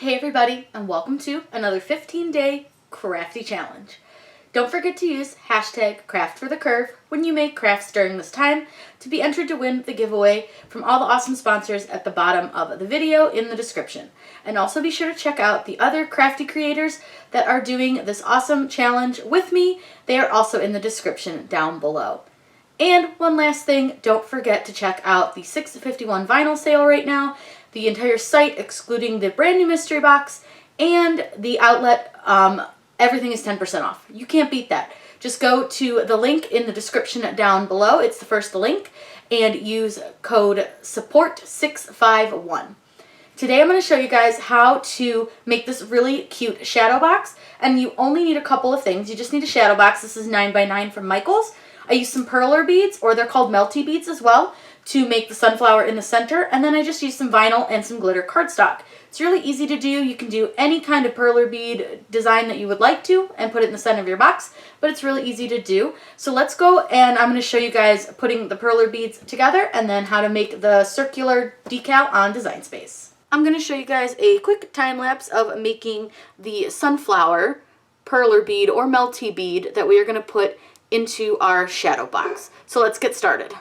Hey everybody, and welcome to another 15-day crafty challenge. Don't forget to use hashtag #CraftForTheCurve when you make crafts during this time to be entered to win the giveaway from all the awesome sponsors at the bottom of the video in the description. And also be sure to check out the other crafty creators that are doing this awesome challenge with me. They are also in the description down below. And one last thing, don't forget to check out the 651 vinyl sale right now. The entire site, excluding the brand new mystery box and the outlet, everything is 10% off. You can't beat that. Just go to the link in the description down below. It's the first link, and use code SUPPORT651. Today I'm going to show you guys how to make this really cute shadow box, and you only need a couple of things. You just need a shadow box. This is 9x9 from Michaels. I used some Perler beads, or they're called Melty beads as well, to make the sunflower in the center, and then I just used some vinyl and some glitter cardstock. It's really easy to do. You can do any kind of Perler bead design that you would like to and put it in the center of your box, but it's really easy to do. So let's go, and I'm going to show you guys putting the Perler beads together and then how to make the circular decal on Design Space. I'm going to show you guys a quick time lapse of making the sunflower Perler bead or Melty bead that we are going to put into our shadow box. So let's get started.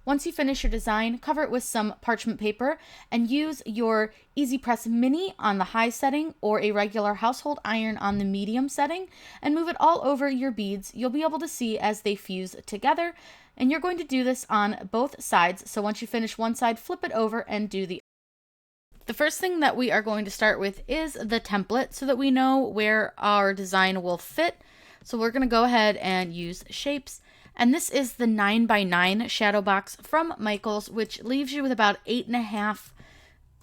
Once you finish your design, cover it with some parchment paper and use your Easy Press Mini on the high setting or a regular household iron on the medium setting and move it all over your beads. You'll be able to see as they fuse together, and you're going to do this on both sides. So once you finish one side, flip it over and do the other. The first thing that we are going to start with is the template so that we know where our design will fit. So we're going to go ahead and use shapes. And this is the 9x9 shadow box from Michaels, which leaves you with about 8.5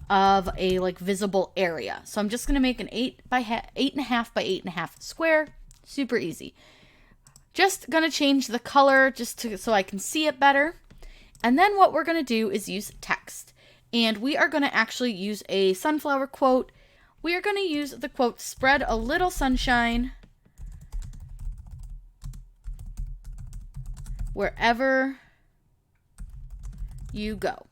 of a visible area. So I'm just going to make an 8.5 by 8.5 square. Super easy. Just going to change the color so I can see it better. And then what we're going to do is use text. And we are going to actually use a sunflower quote. We are going to use the quote, "Spread a little sunshine wherever you go.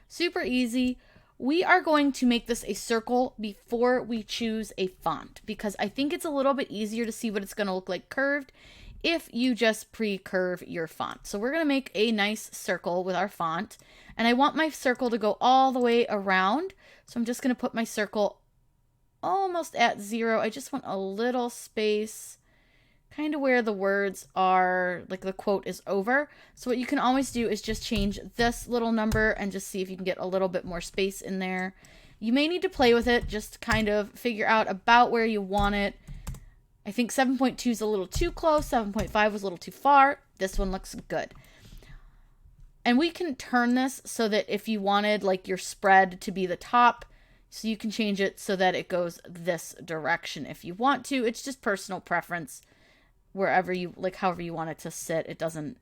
Super easy. We are going to make this a circle before we choose a font because I think it's a little bit easier to see what it's going to look like curved if you just pre-curve your font. So we're going to make a nice circle with our font, and I want my circle to go all the way around. So I'm just going to put my circle almost at 0. I just want a little space kind of where the words are, like the quote is over. So what you can always do is just change this little number and just see if you can get a little bit more space in there. You may need to play with it, just kind of figure out about where you want it. I think 7.2 is a little too close. 7.5 was a little too far. This one looks good. And we can turn this so that if you wanted like your spread to be the top, so you can change it so that it goes this direction if you want to. It's just personal preference. Wherever you like, however you want it to sit, it doesn't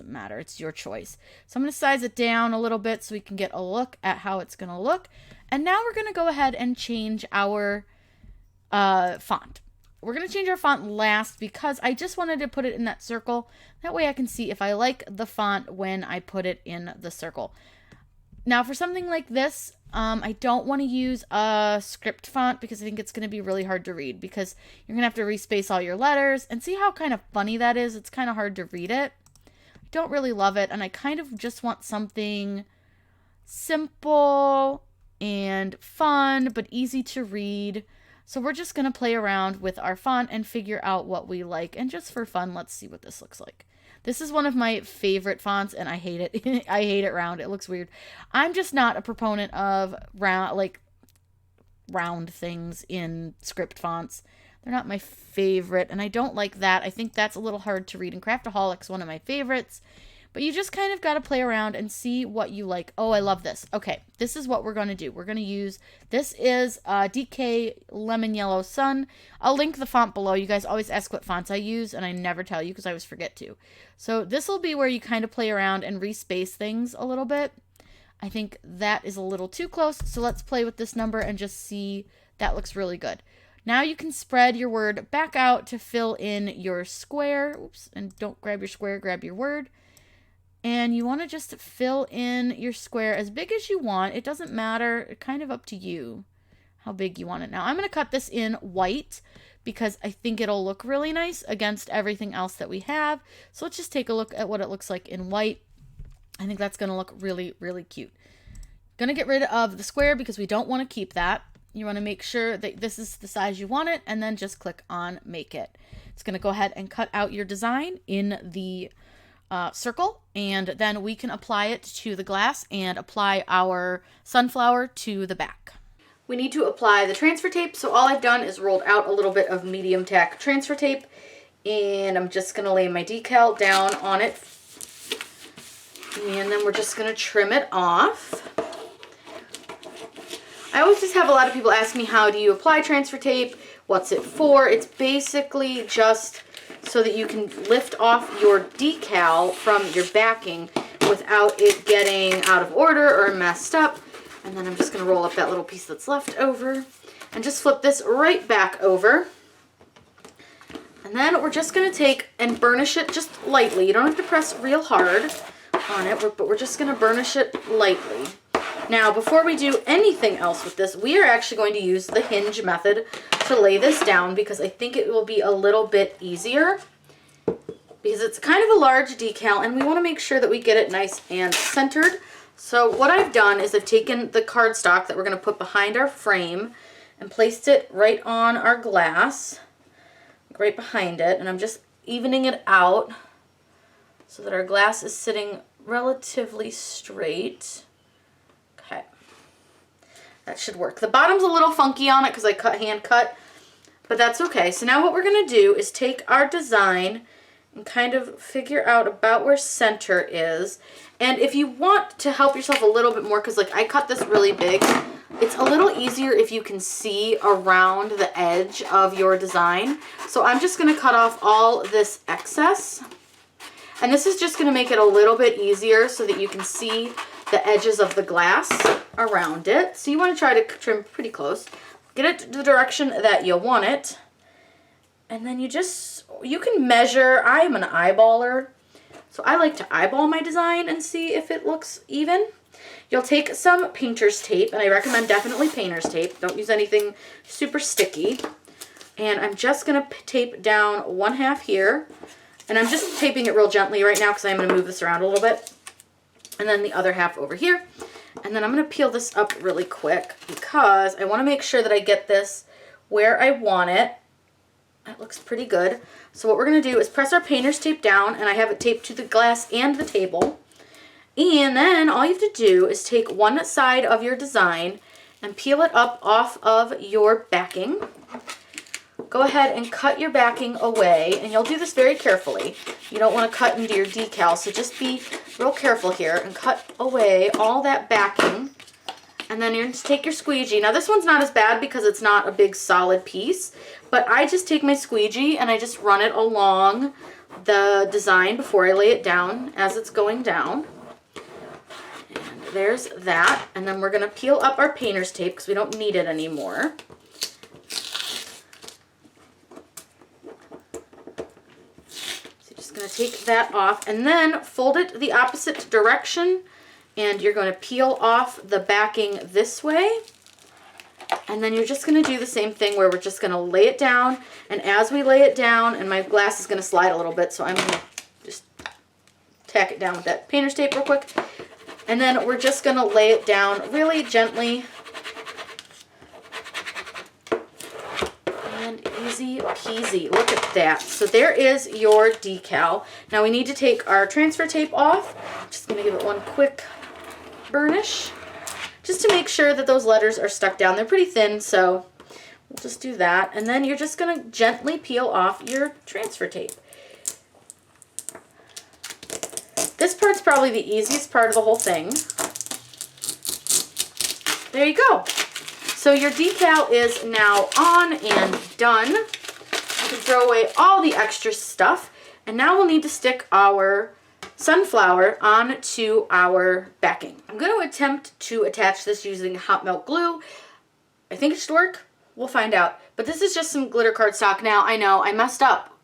matter. It's your choice. So I'm going to size it down a little bit so we can get a look at how it's going to look. And now we're going to go ahead and change our font. We're going to change our font last because I just wanted to put it in that circle. That way I can see if I like the font when I put it in the circle. Now for something like this, I don't want to use a script font because I think it's going to be really hard to read because you're going to have to respace all your letters and see how kind of funny that is. It's kind of hard to read it. I don't really love it, and I kind of just want something simple and fun but easy to read. So we're just going to play around with our font and figure out what we like. And just for fun, let's see what this looks like. This is one of my favorite fonts, and I hate it. I hate it round. It looks weird. I'm just not a proponent of round things in script fonts. They're not my favorite, and I don't like that. I think that's a little hard to read. And Craftaholics, one of my favorites. But you just kind of got to play around and see what you like. Oh, I love this. Okay, this is what we're going to do. We're going to use, this is DK Lemon Yellow Sun. I'll link the font below. You guys always ask what fonts I use, and I never tell you because I always forget to. So this will be where you kind of play around and respace things a little bit. I think that is a little too close, so let's play with this number and just see. That looks really good. Now you can spread your word back out to fill in your square. Oops, and don't grab your square, grab your word. And you want to just fill in your square as big as you want. It doesn't matter. It's kind of up to you how big you want it. Now I'm going to cut this in white because I think it'll look really nice against everything else that we have. So let's just take a look at what it looks like in white. I think that's going to look really, really cute. Going to get rid of the square because we don't want to keep that. You want to make sure that this is the size you want it, and then just click on Make It. It's going to go ahead and cut out your design in the circle, and then we can apply it to the glass and apply our sunflower to the back. We need to apply the transfer tape, so all I've done is rolled out a little bit of medium tack transfer tape, and I'm just going to lay my decal down on it, and then we're just going to trim it off. I always just have a lot of people ask me, how do you apply transfer tape? What's it for? It's basically just so that you can lift off your decal from your backing without it getting out of order or messed up. And then I'm just going to roll up that little piece that's left over and just flip this right back over. And then we're just going to take and burnish it just lightly. You don't have to press real hard on it, but we're just going to burnish it lightly. Now, before we do anything else with this, we are actually going to use the Hinge method to lay this down because I think it will be a little bit easier because it's kind of a large decal and we want to make sure that we get it nice and centered. So what I've done is I've taken the cardstock that we're going to put behind our frame and placed it right on our glass, right behind it, and I'm just evening it out so that our glass is sitting relatively straight. Okay, that should work. The bottom's a little funky on it because I hand cut, but that's okay. So now what we're going to do is take our design and kind of figure out about where center is. And if you want to help yourself a little bit more, because like I cut this really big, it's a little easier if you can see around the edge of your design. So I'm just going to cut off all this excess. And this is just going to make it a little bit easier so that you can see the edges of the glass around it. So you want to try to trim pretty close. Get it to the direction that you want it. And then you can measure. I am an eyeballer. So I like to eyeball my design and see if it looks even. You'll take some painter's tape, and I recommend definitely painter's tape. Don't use anything super sticky. And I'm just going to tape down 1/2 here. And I'm just taping it real gently right now because I'm going to move this around a little bit. And then the other half over here. And then I'm going to peel this up really quick because I want to make sure that I get this where I want it. That looks pretty good. So what we're going to do is press our painter's tape down, and I have it taped to the glass and the table. And then all you have to do is take one side of your design and peel it up off of your backing. Go ahead and cut your backing away, and you'll do this very carefully. You don't want to cut into your decal, so just be real careful here and cut away all that backing. And then you're going to take your squeegee. Now this one's not as bad because it's not a big solid piece, but I just take my squeegee and I just run it along the design before I lay it down as it's going down. And there's that. And then we're going to peel up our painter's tape because we don't need it anymore. Going to take that off and then fold it the opposite direction, and you're going to peel off the backing this way, and then you're just going to do the same thing where we're just going to lay it down, and as we lay it down, and my glass is going to slide a little bit, so I'm going to just tack it down with that painter's tape real quick, and then we're just going to lay it down really gently. Easy peasy. Look at that. So there is your decal. Now we need to take our transfer tape off. Just going to give it one quick burnish just to make sure that those letters are stuck down. They're pretty thin, so we'll just do that. And then you're just going to gently peel off your transfer tape. This part's probably the easiest part of the whole thing. There you go. So your decal is now on and done. You can throw away all the extra stuff. And now we'll need to stick our sunflower onto our backing. I'm going to attempt to attach this using hot melt glue. I think it should work. We'll find out. But this is just some glitter cardstock. Now, I know I messed up.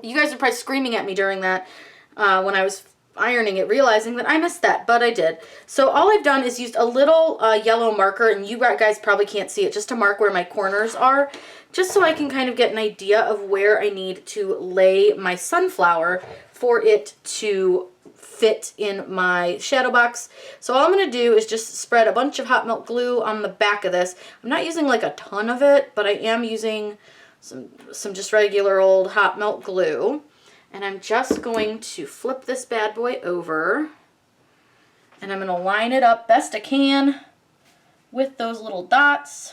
You guys are probably screaming at me during that when I was ironing it, realizing that I missed that, but I did. So all I've done is used a little yellow marker, and you guys probably can't see it, just to mark where my corners are, just so I can kind of get an idea of where I need to lay my sunflower for it to fit in my shadow box. So all I'm going to do is just spread a bunch of hot melt glue on the back of this. I'm not using like a ton of it, but I am using some just regular old hot melt glue. And I'm just going to flip this bad boy over, and I'm going to line it up best I can with those little dots.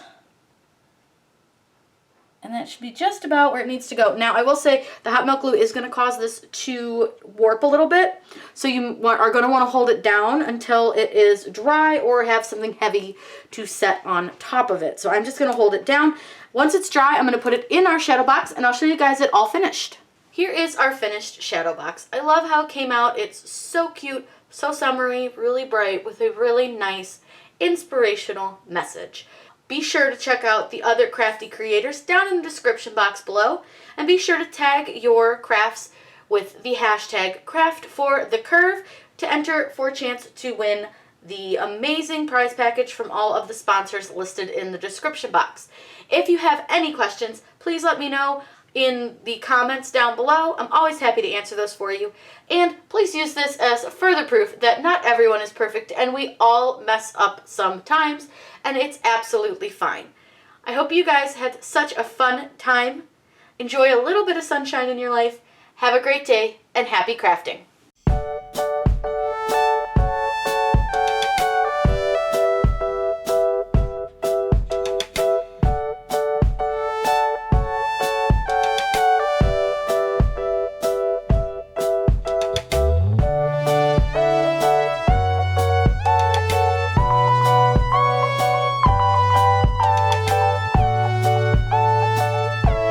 And that should be just about where it needs to go. Now, I will say the hot melt glue is going to cause this to warp a little bit. So you are going to want to hold it down until it is dry or have something heavy to set on top of it. So I'm just going to hold it down. Once it's dry, I'm going to put it in our shadow box, and I'll show you guys it all finished. Here is our finished shadow box. I love how it came out. It's so cute, so summery, really bright, with a really nice, inspirational message. Be sure to check out the other crafty creators down in the description box below, and be sure to tag your crafts with the hashtag #CraftForTheCurve to enter for a chance to win the amazing prize package from all of the sponsors listed in the description box. If you have any questions, please let me know in the comments down below. I'm always happy to answer those for you. And please use this as further proof that not everyone is perfect, and we all mess up sometimes, and it's absolutely fine. I hope you guys had such a fun time. Enjoy a little bit of sunshine in your life. Have a great day, and happy crafting.